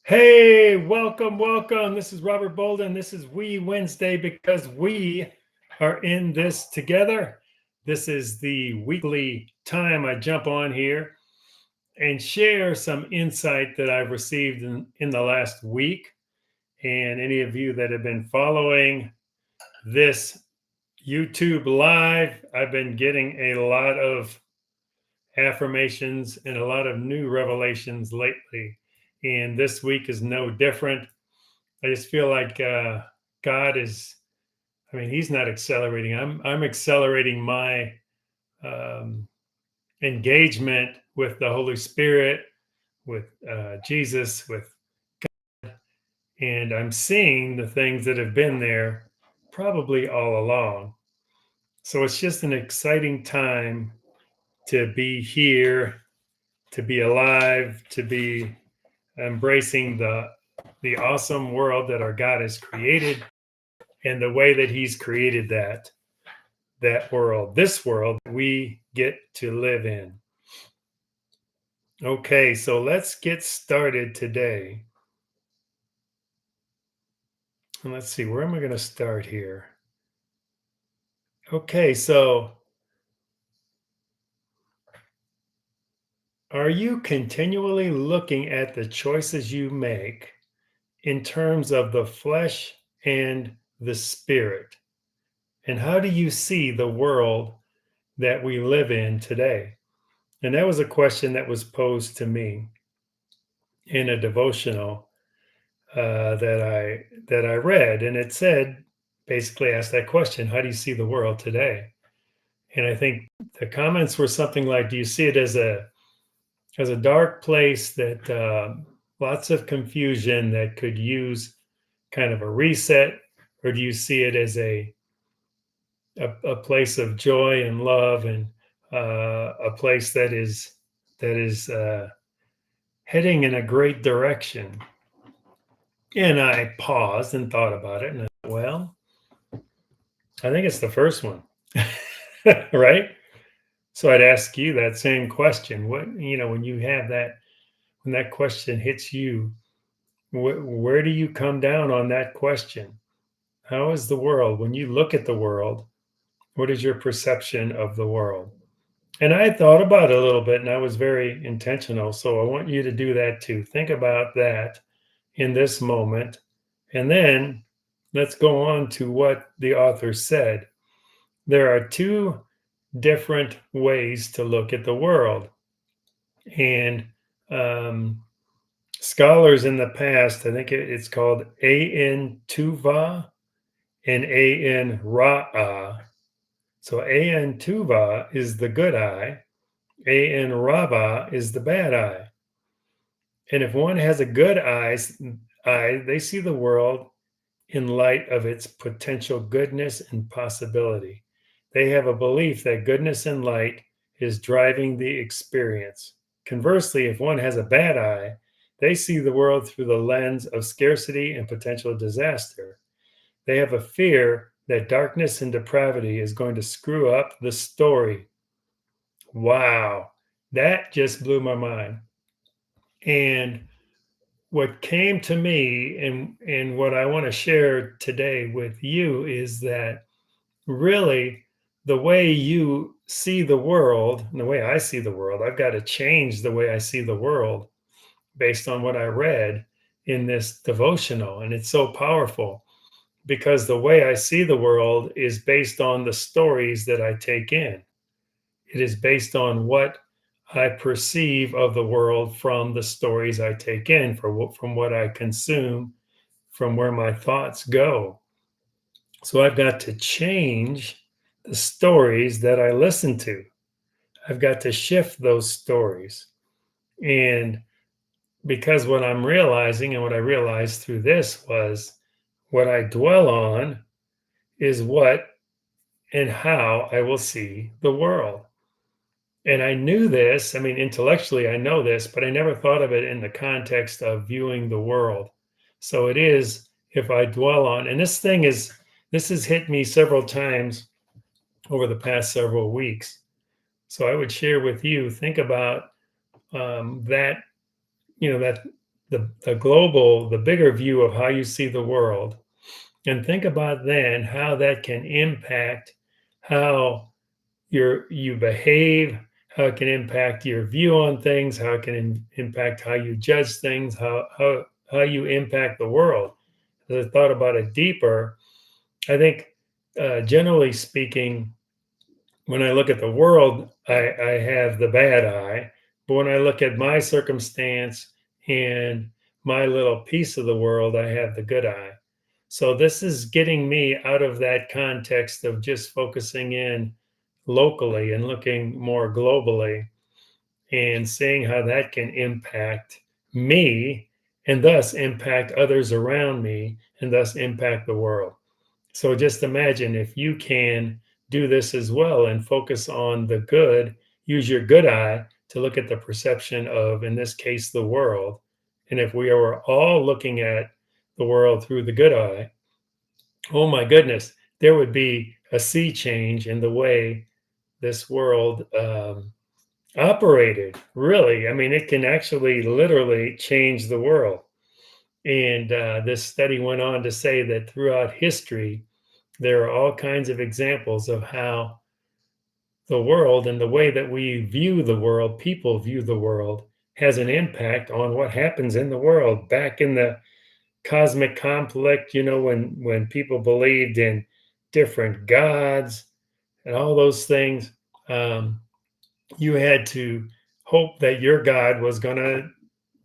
Hey, welcome, welcome. This is Robert Bolden. This is We Wednesday because we are in this together. This is the weekly time I jump on here and share some insight that I've received in the last week. And any of you that have been following this YouTube live, I've been getting a lot of affirmations and a lot of new revelations lately. And this week is no different. I just feel like God is. I mean, He's not accelerating. I'm accelerating my um, engagement with the Holy Spirit, with Jesus, and I'm seeing the things that have been there probably all along. So it's just an exciting time to be here, to be alive, to be embracing the awesome world that our God has created and the way that He's created that world, this world we get to live in. Okay, so let's get started today. And let's see, where am I going to start here? Okay, so are you continually looking at the choices you make in terms of the flesh and the spirit? And how do you see the world that we live in today? And that was a question that was posed to me in a devotional that I read, and it said basically asked that question: How do you see the world today? And I think the comments were something like, "Do you see it as a dark place that lots of confusion that could use kind of a reset, or do you see it as a place of joy and love and a place that is heading in a great direction?" And I paused and thought about it, and I thought, well, I think it's the first one, right? So I'd ask you that same question. When you have that, when that question hits you, where do you come down on that question? How is the world? When you look at the world, what is your perception of the world? And I thought about it a little bit and I was very intentional. So I want you to do that too. Think about that in this moment. And then let's go on to what the author said. There are two different ways to look at the world. And um, scholars in the past, I think it's called A.N. Tuva and A.N. Ra'ah. So A.N. Tuva is the good eye, A.N. Rava is the bad eye. And if one has a good eye, they see the world in light of its potential goodness and possibility. They have a belief that goodness and light is driving the experience. Conversely, if one has a bad eye, they see the world through the lens of scarcity and potential disaster. They have a fear that darkness and depravity is going to screw up the story. Wow, that just blew my mind. And what came to me and what I want to share today with you is that really the way you see the world and the way I see the world, I've got to change the way I see the world based on what I read in this devotional. And it's so powerful because the way I see the world is based on the stories that I take in. It is based on what I perceive of the world from the stories I take in, from what I consume, from where my thoughts go. So I've got to change the stories that I listen to. I've got to shift those stories. And because what I'm realizing and what I realized through this was what I dwell on is what and how I will see the world. And I knew this, I mean, intellectually, I know this, but I never thought of it in the context of viewing the world. So it is, if I dwell on, and this has hit me several times over the past several weeks. So I would share with you, think about that, that the global, the bigger view of how you see the world, and think about then how that can impact how you behave, how it can impact your view on things, how it can impact how you judge things, how you impact the world. As I thought about it deeper, I think generally speaking, when I look at the world, I have the bad eye. But when I look at my circumstance and my little piece of the world, I have the good eye. So this is getting me out of that context of just focusing in locally and looking more globally and seeing how that can impact me and thus impact others around me and thus impact the world. So just imagine if you can do this as well and focus on the good, use your good eye to look at the perception of, in this case, the world. And if we were all looking at the world through the good eye, oh my goodness, there would be a sea change in the way this world operated. Really, I mean, it can actually literally change the world. And this study went on to say that throughout history, there are all kinds of examples of how the world and the way that we view the world, people view the world, has an impact on what happens in the world. Back in the cosmic conflict, when people believed in different gods and all those things, um, you had to hope that your God was going to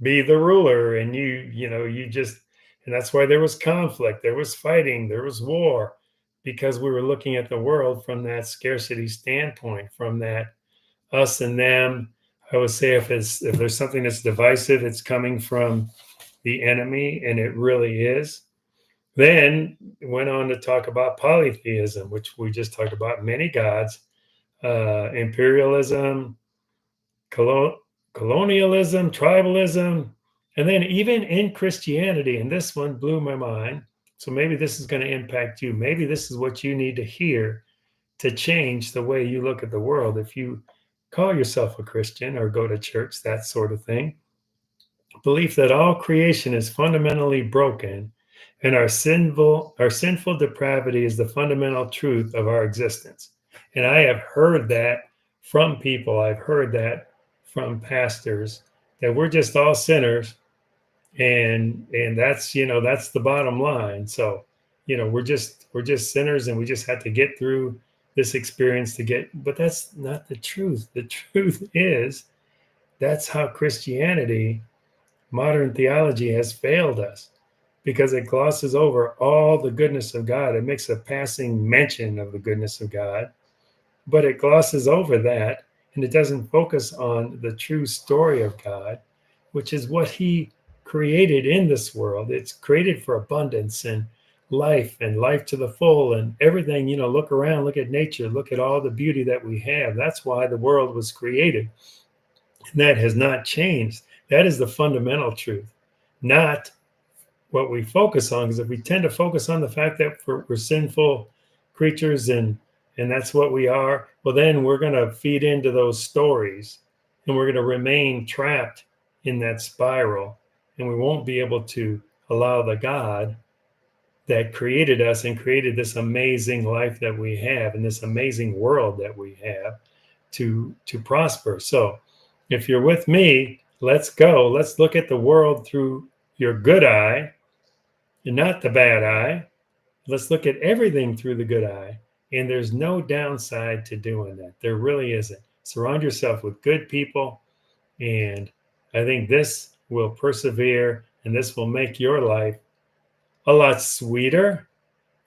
be the ruler, and and that's why there was conflict, there was fighting, there was war, because we were looking at the world from that scarcity standpoint, from that us and them. I would say if there's something that's divisive, it's coming from the enemy, and it really is. Then went on to talk about polytheism, which we just talked about, many gods, imperialism, colon- colonialism, tribalism, and then even in Christianity. And this one blew my mind. So maybe this is going to impact you. Maybe this is what you need to hear to change the way you look at the world. If you call yourself a Christian or go to church, that sort of thing, belief that all creation is fundamentally broken and our sinful depravity is the fundamental truth of our existence. And I have heard that from people, I've heard that from pastors, that we're just all sinners, and that's the bottom line. So we're just sinners, and we just have to get through this experience to get. But that's not the truth. The truth is that's how Christianity, modern theology, has failed us, because it glosses over all the goodness of God. It makes a passing mention of the goodness of God, but it glosses over that, and it doesn't focus on the true story of God, which is what He created in this world. It's created for abundance and life to the full and everything. Look around, look at nature, look at all the beauty that we have. That's why the world was created. And that has not changed. That is the fundamental truth, not what we focus on. Because if we tend to focus on the fact that we're sinful creatures and that's what we are, well, then we're going to feed into those stories, and we're going to remain trapped in that spiral, and we won't be able to allow the God that created us and created this amazing life that we have and this amazing world that we have to prosper. So if you're with me, let's go. Let's look at the world through your good eye and not the bad eye. Let's look at everything through the good eye. And there's no downside to doing that. There really isn't. Surround yourself with good people. And I think this will persevere, and this will make your life a lot sweeter,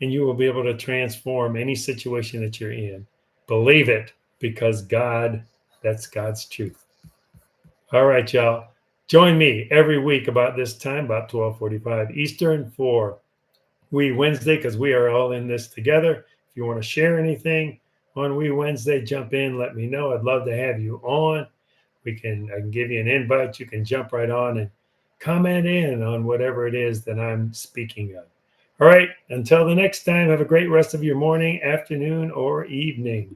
and you will be able to transform any situation that you're in. Believe it, because that's God's truth. All right, y'all. Join me every week about this time, about 12:45 Eastern, for We Wednesday, because we are all in this together. If you want to share anything on We Wednesday, jump in, let me know. I'd love to have you on. I can give you an invite. You can jump right on and comment in on whatever it is that I'm speaking of. All right, until the next time, have a great rest of your morning, afternoon, or evening.